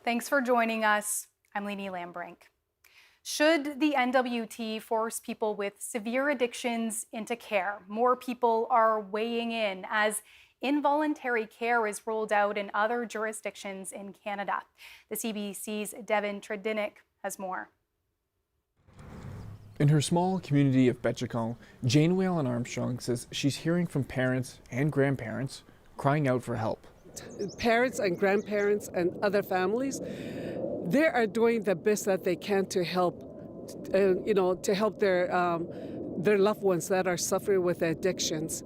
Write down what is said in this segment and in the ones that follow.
Thanks for joining us. I'm Lainey Lambrink. Should the NWT force people with severe addictions into care? More people are weighing in as involuntary care is rolled out in other jurisdictions in Canada. The CBC's Devin Tredinnick has more. In her small community of Betchicon, Jane Whalen Armstrong says she's hearing from parents and grandparents crying out for help. Parents and grandparents and other families, they are doing the best that they can to help, to help their loved ones that are suffering with addictions.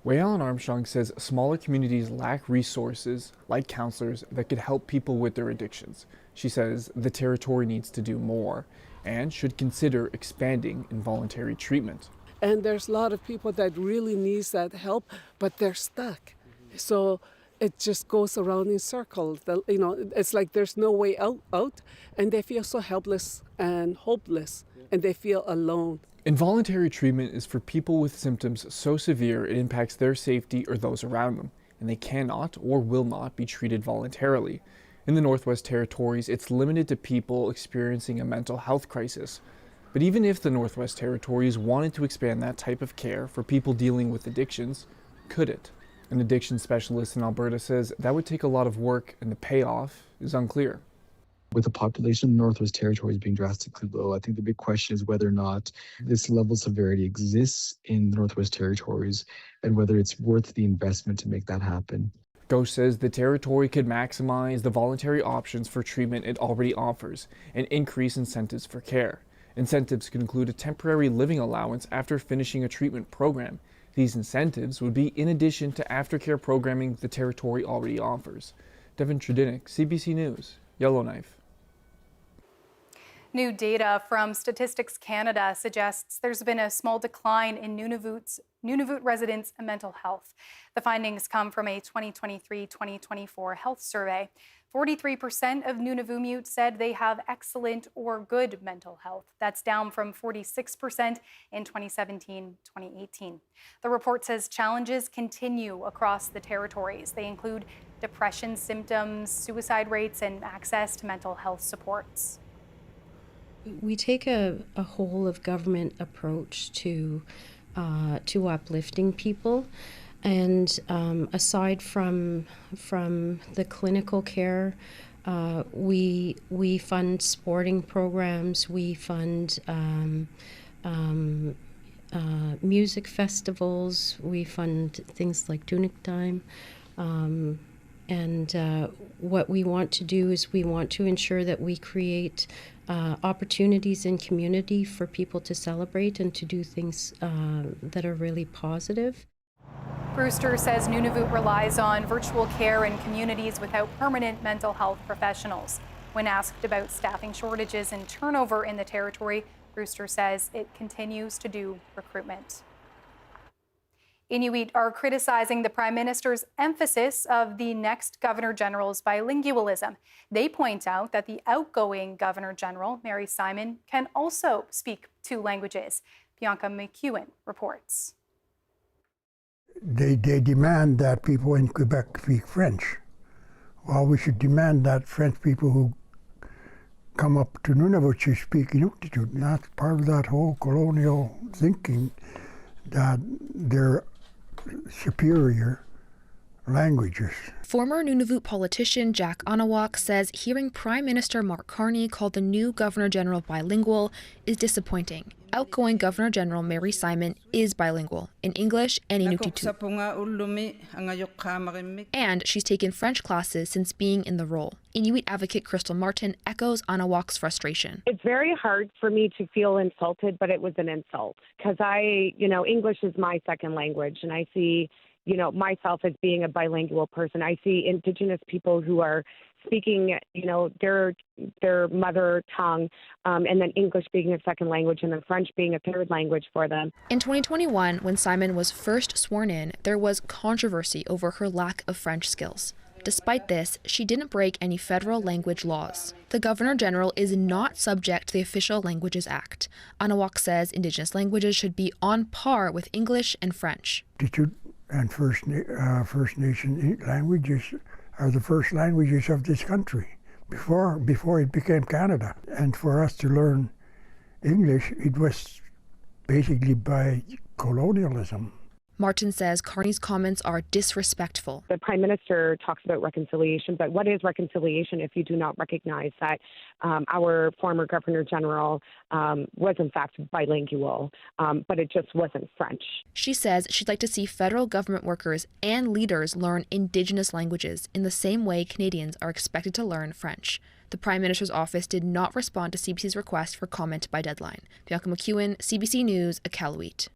Whalen Armstrong says smaller communities lack resources like counselors that could help people with their addictions. She says the Territory needs to do more and should consider expanding involuntary treatment. And there's a lot of people that really needs that help, but they're stuck. So it just goes around in circles. It's like there's no way out, and they feel so helpless and hopeless, and they feel alone. Involuntary treatment is for people with symptoms so severe it impacts their safety or those around them, and they cannot or will not be treated voluntarily. In the Northwest Territories, it's limited to people experiencing a mental health crisis. But even if the Northwest Territories wanted to expand that type of care for people dealing with addictions, could it? An addiction specialist in Alberta says that would take a lot of work and the payoff is unclear. With the population of the Northwest Territories being drastically low, I think the big question is whether or not this level of severity exists in the Northwest Territories and whether it's worth the investment to make that happen. Ghost says the Territory could maximize the voluntary options for treatment it already offers and increase incentives for care. Incentives could include a temporary living allowance after finishing a treatment program. These incentives would be in addition to aftercare programming the Territory already offers. Devin Tredinnick, CBC News, Yellowknife. New data from Statistics Canada suggests there's been a small decline in Nunavut residents' mental health. The findings come from a 2023-2024 health survey. 43% of Nunavumute said they have excellent or good mental health. That's down from 46% in 2017-2018. The report says challenges continue across the territories. They include depression symptoms, suicide rates, and access to mental health supports. We take a whole of government approach to uplifting people, and aside from the clinical care, we fund sporting programs, we fund music festivals, we fund things like Tunic Time. And what we want to do is we want to ensure that we create opportunities in community for people to celebrate and to do things that are really positive. Brewster says Nunavut relies on virtual care in communities without permanent mental health professionals. When asked about staffing shortages and turnover in the Territory, Brewster says it continues to do recruitment. Inuit are criticizing the Prime Minister's emphasis of the next Governor General's bilingualism. They point out that the outgoing Governor General, Mary Simon, can also speak two languages. Bianca McEwen reports. They demand that people in Quebec speak French. Well, we should demand that French people who come up to Nunavut should speak Inuktitut. And that's part of that whole colonial thinking that they're superior languages. Former Nunavut politician Jack Anawak says hearing Prime Minister Mark Carney call the new Governor General bilingual is disappointing. Outgoing Governor General Mary Simon is bilingual in English and Inuktitut. And she's taken French classes since being in the role. Inuit advocate Crystal Martin echoes Anawak's frustration. It's very hard for me to feel insulted, but it was an insult because English is my second language, and I see myself as being a bilingual person. I see Indigenous people who are speaking, their mother tongue, and then English being a second language, and then French being a third language for them. In 2021, when Simon was first sworn in, there was controversy over her lack of French skills. Despite this, she didn't break any federal language laws. The Governor General is not subject to the Official Languages Act. Anawak says Indigenous languages should be on par with English and French. And First Nation languages are the first languages of this country. before it became Canada. And for us to learn English, it was basically by colonialism. Martin says Carney's comments are disrespectful. The Prime Minister talks about reconciliation, but what is reconciliation if you do not recognize that our former Governor General was in fact bilingual, but it just wasn't French? She says she'd like to see federal government workers and leaders learn Indigenous languages in the same way Canadians are expected to learn French. The Prime Minister's office did not respond to CBC's request for comment by deadline. Bianca McEwen, CBC News, Iqaluit.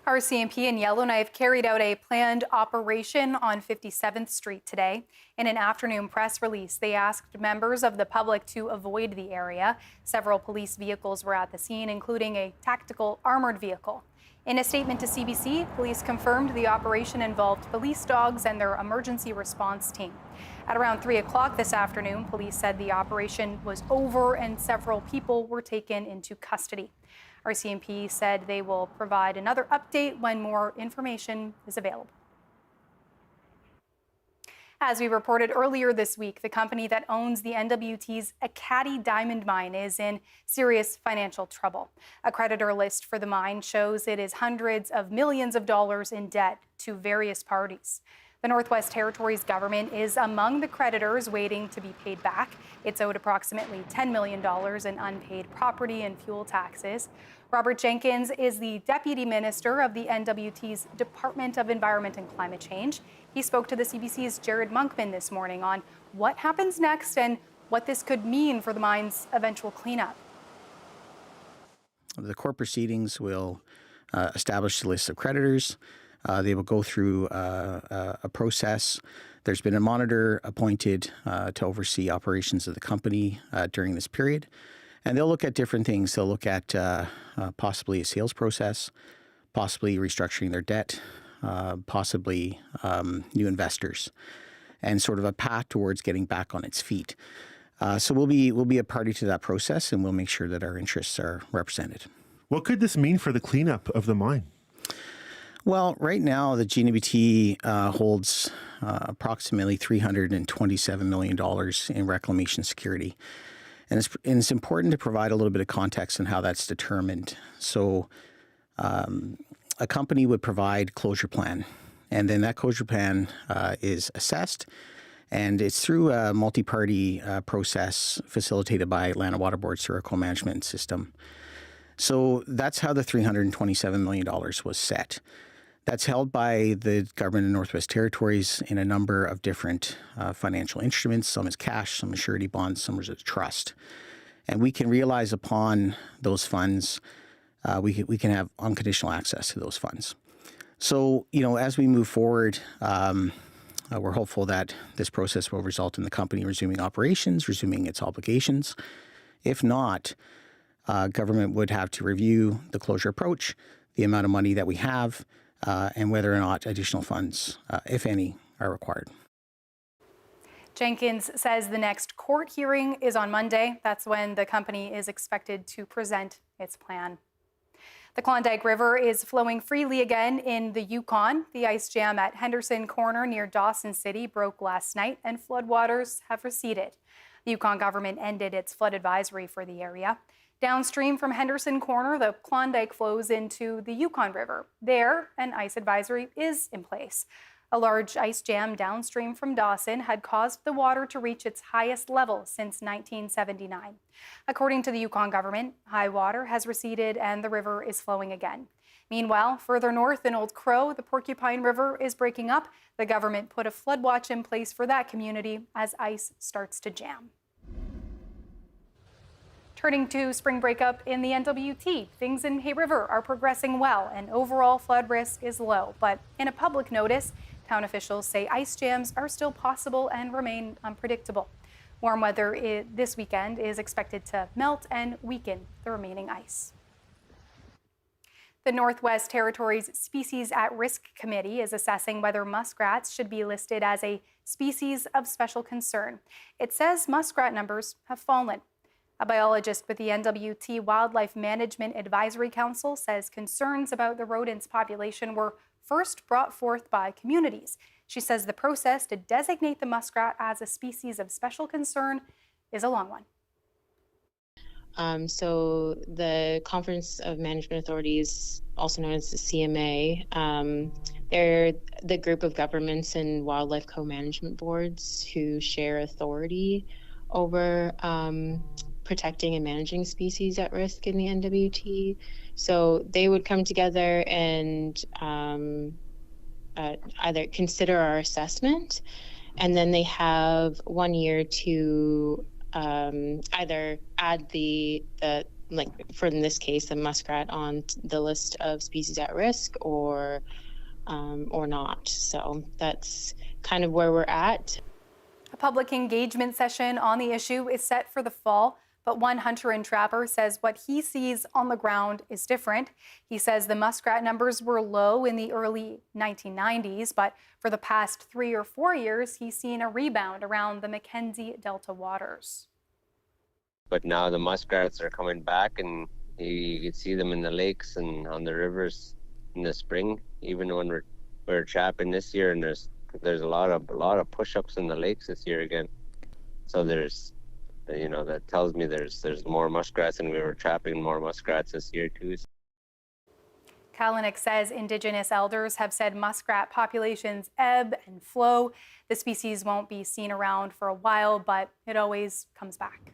RCMP and Yellowknife carried out a planned operation on 57th Street today. In an afternoon press release, they asked members of the public to avoid the area. Several police vehicles were at the scene, including a tactical armored vehicle. In a statement to CBC, police confirmed the operation involved police dogs and their emergency response team. At around 3 o'clock this afternoon, police said the operation was over and several people were taken into custody. RCMP said they will provide another update when more information is available. As we reported earlier this week, the company that owns the NWT's Acadie diamond mine is in serious financial trouble. A creditor list for the mine shows it is hundreds of millions of dollars in debt to various parties. The Northwest Territories government is among the creditors waiting to be paid back. It's owed approximately $10 million in unpaid property and fuel taxes. Robert Jenkins is the Deputy Minister of the NWT's Department of Environment and Climate Change. He spoke to the CBC's Jared Monkman this morning on what happens next and what this could mean for the mine's eventual cleanup. The court proceedings will establish a list of creditors. They will go through a process. There's been a monitor appointed to oversee operations of the company during this period. And they'll look at different things. They'll look at possibly a sales process, possibly restructuring their debt, possibly new investors, and sort of a path towards getting back on its feet. So we'll be a party to that process, and we'll make sure that our interests are represented. What could this mean for the cleanup of the mine? Well, right now, the GNBT holds approximately $327 million in reclamation security. And it's important to provide a little bit of context on how that's determined. So a company would provide closure plan, and then that closure plan is assessed, and it's through a multi-party process facilitated by Atlanta Water Board's Territorial management system. So that's how the $327 million was set. That's held by the government of Northwest Territories in a number of different financial instruments. Some is cash, some is surety bonds, some is a trust. And we can realize upon those funds, we can have unconditional access to those funds. So, as we move forward, we're hopeful that this process will result in the company resuming operations, resuming its obligations. If not, government would have to review the closure approach, the amount of money that we have, and whether or not additional funds, if any, are required. Jenkins says the next court hearing is on Monday. That's when the company is expected to present its plan. The Klondike River is flowing freely again in the Yukon. The ice jam at Henderson Corner near Dawson City broke last night, and floodwaters have receded. The Yukon government ended its flood advisory for the area. Downstream from Henderson Corner, the Klondike flows into the Yukon River. There, an ice advisory is in place. A large ice jam downstream from Dawson had caused the water to reach its highest level since 1979. According to the Yukon government, high water has receded and the river is flowing again. Meanwhile, further north in Old Crow, the Porcupine River is breaking up. The government put a flood watch in place for that community as ice starts to jam. Turning to spring breakup in the NWT, things in Hay River are progressing well and overall flood risk is low. But in a public notice, town officials say ice jams are still possible and remain unpredictable. Warm weather this weekend is expected to melt and weaken the remaining ice. The Northwest Territories Species at Risk Committee is assessing whether muskrats should be listed as a species of special concern. It says muskrat numbers have fallen. A biologist with the NWT Wildlife Management Advisory Council says concerns about the rodent's population were first brought forth by communities. She says the process to designate the muskrat as a species of special concern is a long one. So the Conference of Management Authorities, also known as the CMA, they're the group of governments and wildlife co-management boards who share authority over protecting and managing species at risk in the NWT. So they would come together and either consider our assessment, and then they have 1 year to either add the like for in this case the muskrat on the list of species at risk or not. So that's kind of where we're at. A public engagement session on the issue is set for the fall, but one hunter and trapper says what he sees on the ground is different. He says the muskrat numbers were low in the early 1990s, but for the past 3 or 4 years, he's seen a rebound around the Mackenzie Delta waters. But now the muskrats are coming back, and you can see them in the lakes and on the rivers in the spring, even when we're trapping this year, and there's a lot of push-ups in the lakes this year again. So there's, that tells me there's more muskrats, and we were trapping more muskrats this year too. Kalanick says Indigenous elders have said muskrat populations ebb and flow. The species won't be seen around for a while, but it always comes back.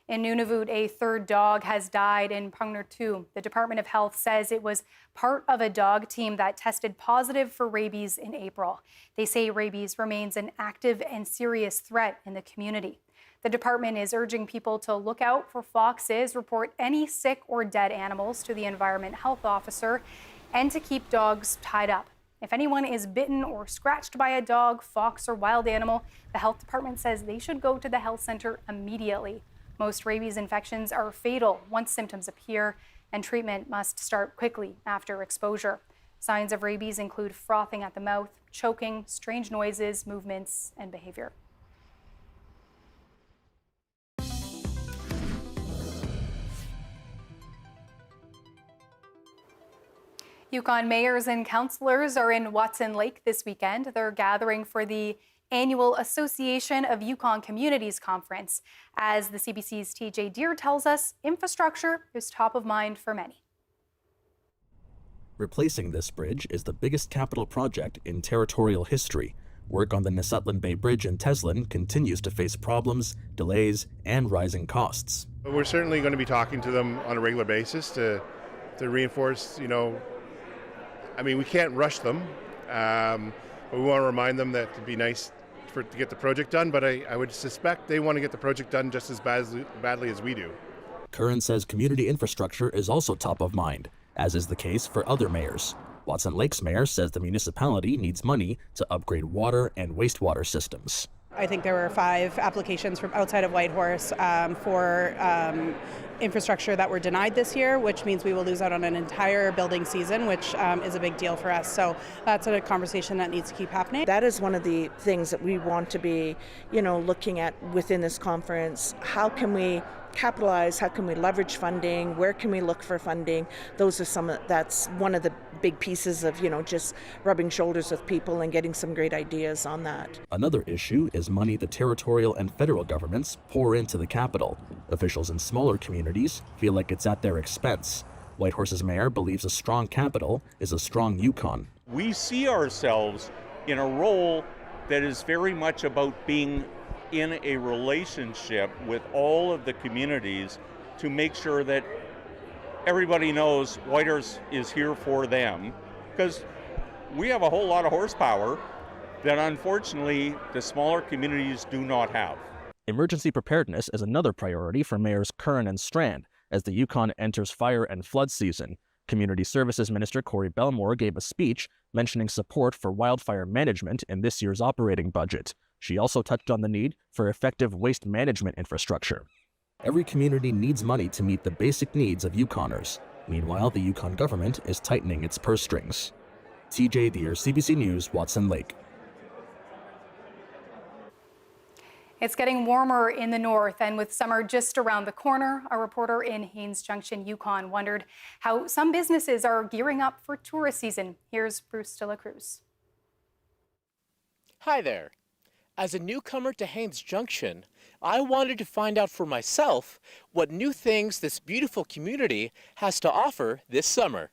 In Nunavut, a third dog has died in Pungnurtu. The Department of Health says it was part of a dog team that tested positive for rabies in April. They say rabies remains an active and serious threat in the community. The department is urging people to look out for foxes, report any sick or dead animals to the Environment Health Officer, and to keep dogs tied up. If anyone is bitten or scratched by a dog, fox, or wild animal, the health department says they should go to the health center immediately. Most rabies infections are fatal once symptoms appear, and treatment must start quickly after exposure. Signs of rabies include frothing at the mouth, choking, strange noises, movements, and behavior. Yukon mayors and councillors are in Watson Lake this weekend. They're gathering for the annual Association of Yukon Communities Conference. As the CBC's TJ Deer tells us, infrastructure is top of mind for many. Replacing this bridge is the biggest capital project in territorial history. Work on the Nesutlan Bay Bridge in Teslin continues to face problems, delays, and rising costs. We're certainly going to be talking to them on a regular basis to reinforce, we can't rush them, but we want to remind them that it'd be nice to get the project done, but I would suspect they want to get the project done just as badly as we do. Curran says community infrastructure is also top of mind, as is the case for other mayors. Watson Lake's mayor says the municipality needs money to upgrade water and wastewater systems. I think there were 5 applications from outside of Whitehorse for infrastructure that were denied this year, which means we will lose out on an entire building season, which is a big deal for us. So that's a conversation that needs to keep happening. That is one of the things that we want to be, looking at within this conference. How can we capitalize? How can we leverage funding? Where can we look for funding? That's one of the big pieces of, just rubbing shoulders with people and getting some great ideas on that. Another issue is money the territorial and federal governments pour into the capital. Officials in smaller communities feel like it's at their expense. Whitehorse's mayor believes a strong capital is a strong Yukon. We see ourselves in a role that is very much about being in a relationship with all of the communities to make sure that everybody knows Whitehorse is here for them, because we have a whole lot of horsepower that unfortunately the smaller communities do not have. Emergency preparedness is another priority for mayors Curran and Strand as the Yukon enters fire and flood season. Community Services Minister Corey Belmore gave a speech mentioning support for wildfire management in this year's operating budget. She also touched on the need for effective waste management infrastructure. Every community needs money to meet the basic needs of Yukoners. Meanwhile, the Yukon government is tightening its purse strings. TJ Deer, CBC News, Watson Lake. It's getting warmer in the north, and with summer just around the corner, a reporter in Haines Junction, Yukon, wondered how some businesses are gearing up for tourist season. Here's Bruce de la Cruz. Hi there. As a newcomer to Haines Junction, I wanted to find out for myself what new things this beautiful community has to offer this summer.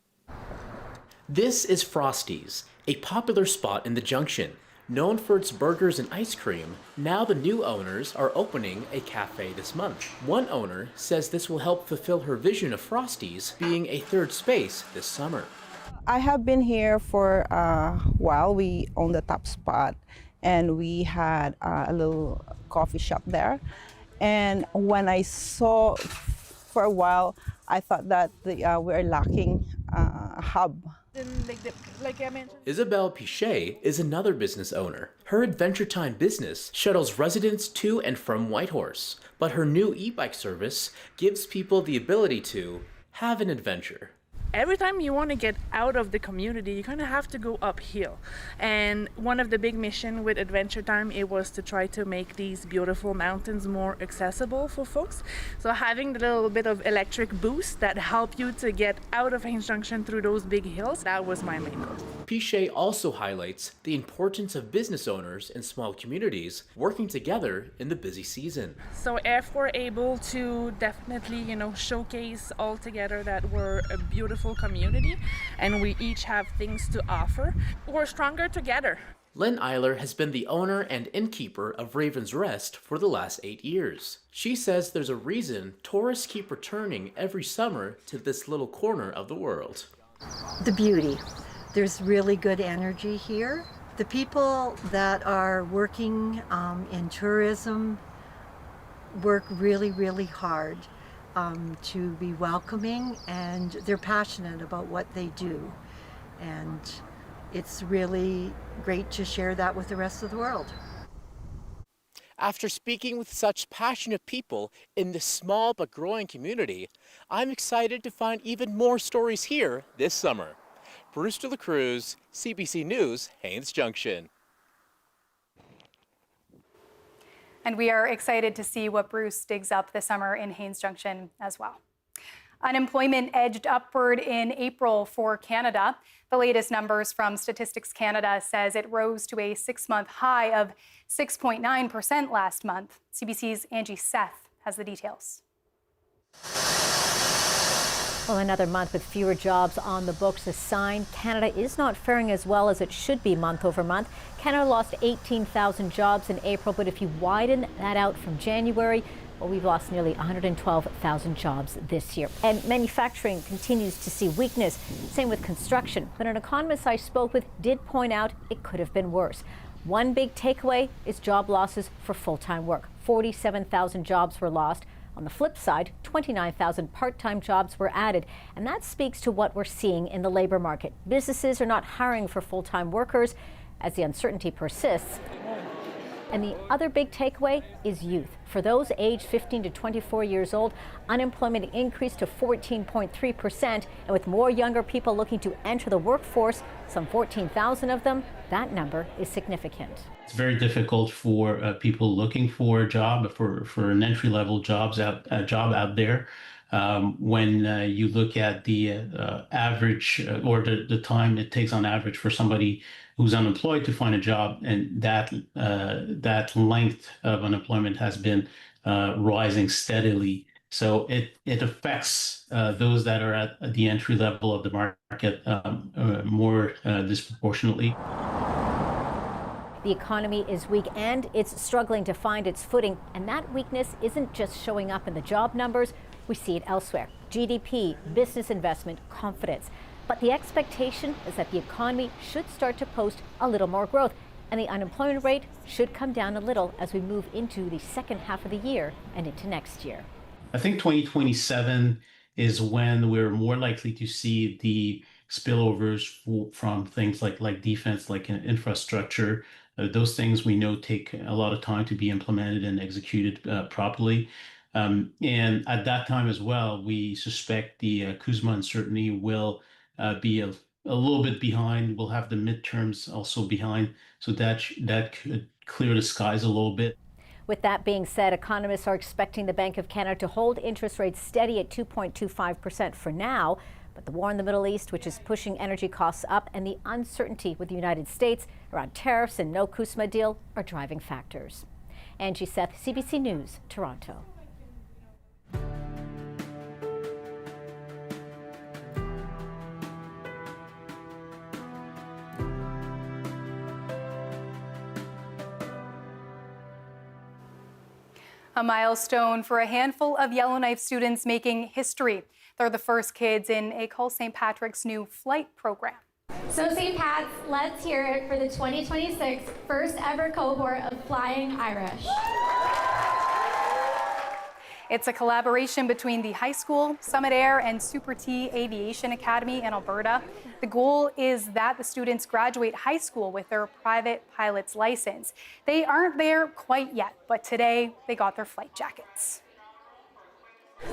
This is Frosty's, a popular spot in the Junction. Known for its burgers and ice cream, now the new owners are opening a cafe this month. One owner says this will help fulfill her vision of Frosty's being a third space this summer. I have been here for a while. We own the top spot, and we had a little coffee shop there. And when I saw for a while, I thought that we're lacking a hub. Isabelle Pichet is another business owner. Her Adventure Time business shuttles residents to and from Whitehorse, but her new e-bike service gives people the ability to have an adventure. Every time you want to get out of the community, you kind of have to go uphill. And one of the big mission with Adventure Time, it was to try to make these beautiful mountains more accessible for folks. So having the little bit of electric boost that help you to get out of Haines Junction through those big hills, that was my main goal. Pichet also highlights the importance of business owners in small communities working together in the busy season. So if we're able to definitely, showcase all together that we're a beautiful community and we each have things to offer, we're stronger together. Len Eiler has been the owner and innkeeper of Raven's Rest for the last 8 years. She says there's a reason tourists keep returning every summer to this little corner of the world. The beauty. There's really good energy here. The people that are working in tourism work really, really hard to be welcoming, and they're passionate about what they do. And it's really great to share that with the rest of the world. After speaking with such passionate people in this small but growing community, I'm excited to find even more stories here this summer. Bruce de la Cruz, CBC News, Haines Junction. And we are excited to see what Bruce digs up this summer in Haines Junction as well. Unemployment edged upward in April for Canada. The latest numbers from Statistics Canada says it rose to a 6-month high of 6.9% last month. CBC's Angie Seth has the details. Well, another month with fewer jobs on the books, a sign Canada is not faring as well as it should be month over month. Canada lost 18,000 jobs in April, but if you widen that out from January, well, we've lost nearly 112,000 jobs this year. And manufacturing continues to see weakness. Same with construction. But an economist I spoke with did point out it could have been worse. One big takeaway is job losses for full-time work. 47,000 jobs were lost. On the flip side, 29,000 part-time jobs were added, and that speaks to what we're seeing in the labor market. Businesses are not hiring for full-time workers as the uncertainty persists. And the other big takeaway is youth. For those aged 15 to 24 years old, unemployment increased to 14.3%, and with more younger people looking to enter the workforce, some 14,000 of them, that number is significant. It's very difficult for people looking for a job, for an entry-level job out there. When you look at the average or the time it takes on average for somebody who's unemployed to find a job, and that length of unemployment has been rising steadily. So it affects those that are at the entry level of the market more disproportionately. The economy is weak and it's struggling to find its footing, and that weakness isn't just showing up in the job numbers. We see it elsewhere. GDP, business investment, confidence. But the expectation is that the economy should start to post a little more growth, and the unemployment rate should come down a little as we move into the second half of the year and into next year. I think 2027 is when we're more likely to see the spillovers from things like defense, like infrastructure. Those things we know take a lot of time to be implemented and executed properly. And at that time as well, we suspect the CUSMA uncertainty will be a little bit behind. We'll have the midterms also behind, so that could clear the skies a little bit. With that being said, economists are expecting the Bank of Canada to hold interest rates steady at 2.25% for now. But the war in the Middle East, which is pushing energy costs up, and the uncertainty with the United States around tariffs and no CUSMA deal are driving factors. Angie Seth, CBC News, Toronto. A milestone for a handful of Yellowknife students making history. They're the first kids in École St. Patrick's new flight program. So St. Pat's, let's hear it for the 2026 first ever cohort of Flying Irish. It's a collaboration between the high school, Summit Air, and Super T Aviation Academy in Alberta. The goal is that the students graduate high school with their private pilot's license. They aren't there quite yet, but today they got their flight jackets.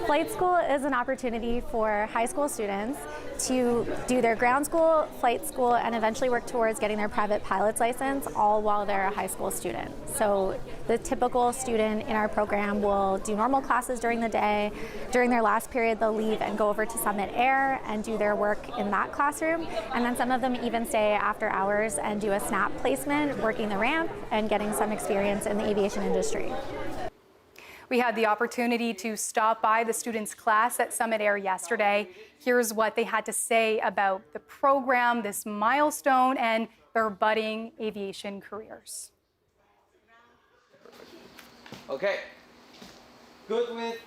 Flight school is an opportunity for high school students to do their ground school, flight school, and eventually work towards getting their private pilot's license, all while they're a high school student. So the typical student in our program will do normal classes during the day. During their last period, they'll leave and go over to Summit Air and do their work in that classroom. And then some of them even stay after hours and do a SNAP placement, working the ramp and getting some experience in the aviation industry. We had the opportunity to stop by the students' class at Summit Air yesterday. Here's what they had to say about the program, this milestone, and their budding aviation careers. Okay. Good with.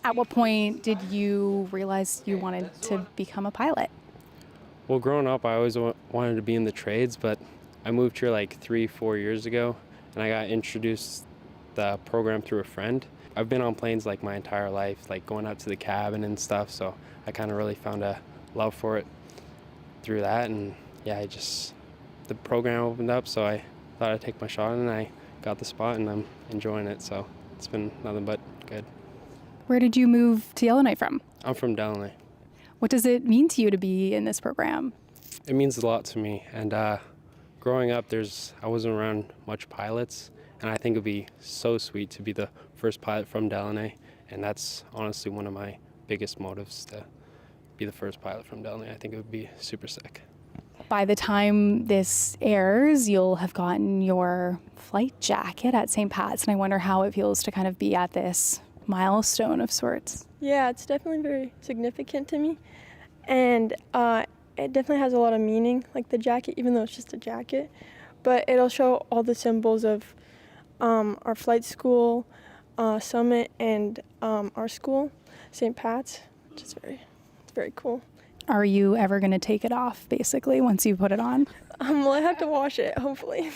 At what point did you realize you wanted to become a pilot? Well, growing up, I always wanted to be in the trades, but I moved here like 3-4 years ago, and I got introduced the program through a friend. I've been on planes like my entire life, like going out to the cabin and stuff, so I kind of really found a love for it through that, and yeah, the program opened up, so I thought I'd take my shot, and I got the spot, and I'm enjoying it, so it's been nothing but good. Where did you move to Yellowknife from? I'm from Delaunay. What does it mean to you to be in this program? It means a lot to me, and growing up, I wasn't around much pilots, and I think it'd be so sweet to be the first pilot from Delaunay, and that's honestly one of my biggest motives, to be the first pilot from Delaunay. I think it would be super sick. By the time this airs, you'll have gotten your flight jacket at St. Pat's, and I wonder how it feels to kind of be at this milestone of sorts. Yeah, it's definitely very significant to me, and it definitely has a lot of meaning, like the jacket, even though it's just a jacket, but it'll show all the symbols of our flight school, Summit, and our school, St. Pat's, which is very cool. Are you ever going to take it off, basically, once you put it on? Well, I have to wash it, hopefully.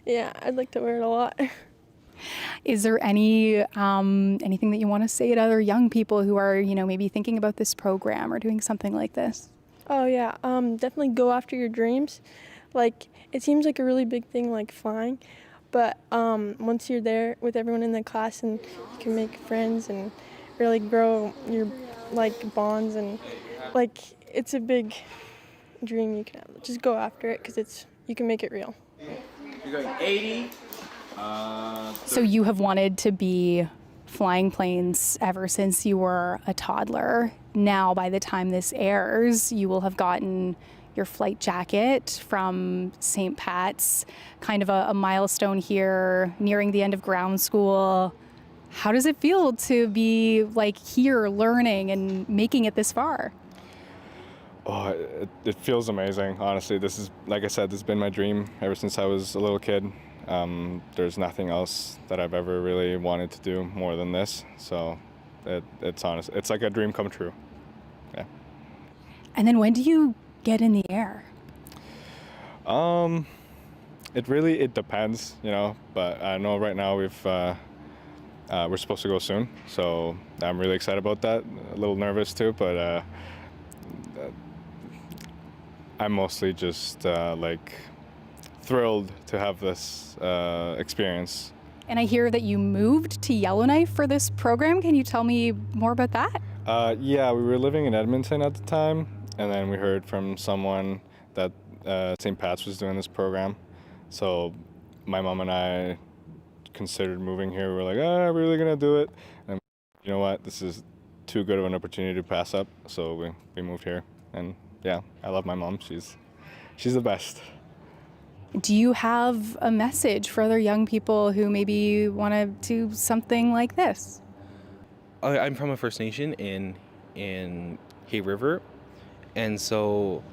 Yeah, I'd like to wear it a lot. Is there anything that you want to say to other young people who are, maybe thinking about this program or doing something like this? Oh yeah, definitely go after your dreams. Like, it seems like a really big thing, like flying. But once you're there with everyone in the class, and you can make friends and really grow your bonds, and it's a big dream you can have. Just go after it, because you can make it real. You're going 80. So you have wanted to be flying planes ever since you were a toddler. Now, by the time this airs, you will have gotten your flight jacket from St. Pat's, kind of a milestone here, nearing the end of ground school. How does it feel to be here learning and making it this far? Oh, it feels amazing, honestly. This is, like I said, this has been my dream ever since I was a little kid. There's nothing else that I've ever really wanted to do more than this. So it's honest. It's like a dream come true. Yeah. And then when do you get in the air? It depends, but I know right now we're supposed to go soon, so I'm really excited about that. A little nervous too, but I'm mostly just thrilled to have this experience. And I hear that you moved to Yellowknife for this program. Can you tell me more about that? Yeah, we were living in Edmonton at the time, and then we heard from someone that St. Pat's was doing this program. So my mom and I considered moving here. We were like, are we really gonna do it? And you know what? This is too good of an opportunity to pass up. So we moved here, and yeah, I love my mom. She's the best. Do you have a message for other young people who maybe want to do something like this? I'm from a First Nation in Hay River, and so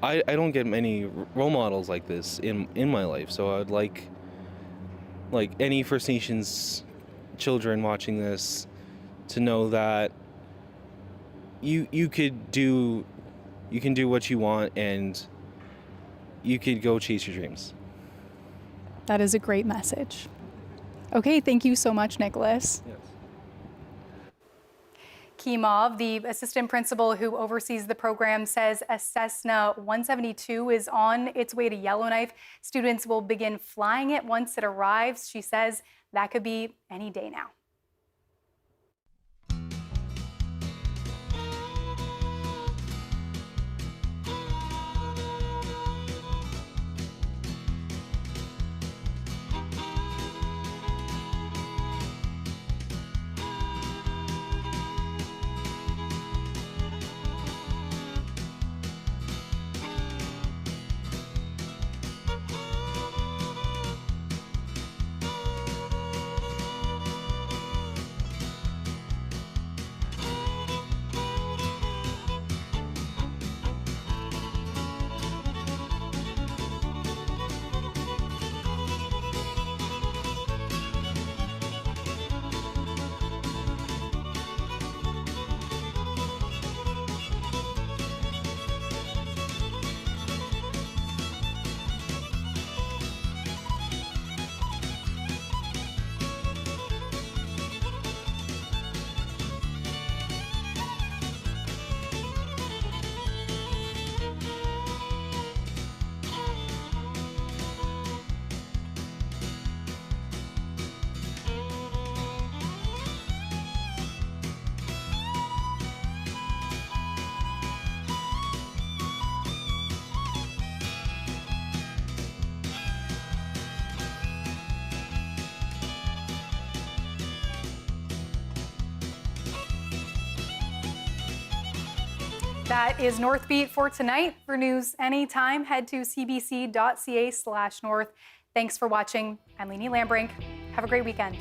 I don't get many role models like this in my life. So I'd like any First Nations children watching this to know that you can do what you want, and you could go chase your dreams. That is a great message. Okay, thank you so much, Nicholas. Yes. Kimov, the assistant principal who oversees the program, says a Cessna 172 is on its way to Yellowknife. Students will begin flying it once it arrives. She says that could be any day now. That is Northbeat for tonight. For news anytime, head to cbc.ca/north. Thanks for watching. I'm Leanie Lambrink. Have a great weekend.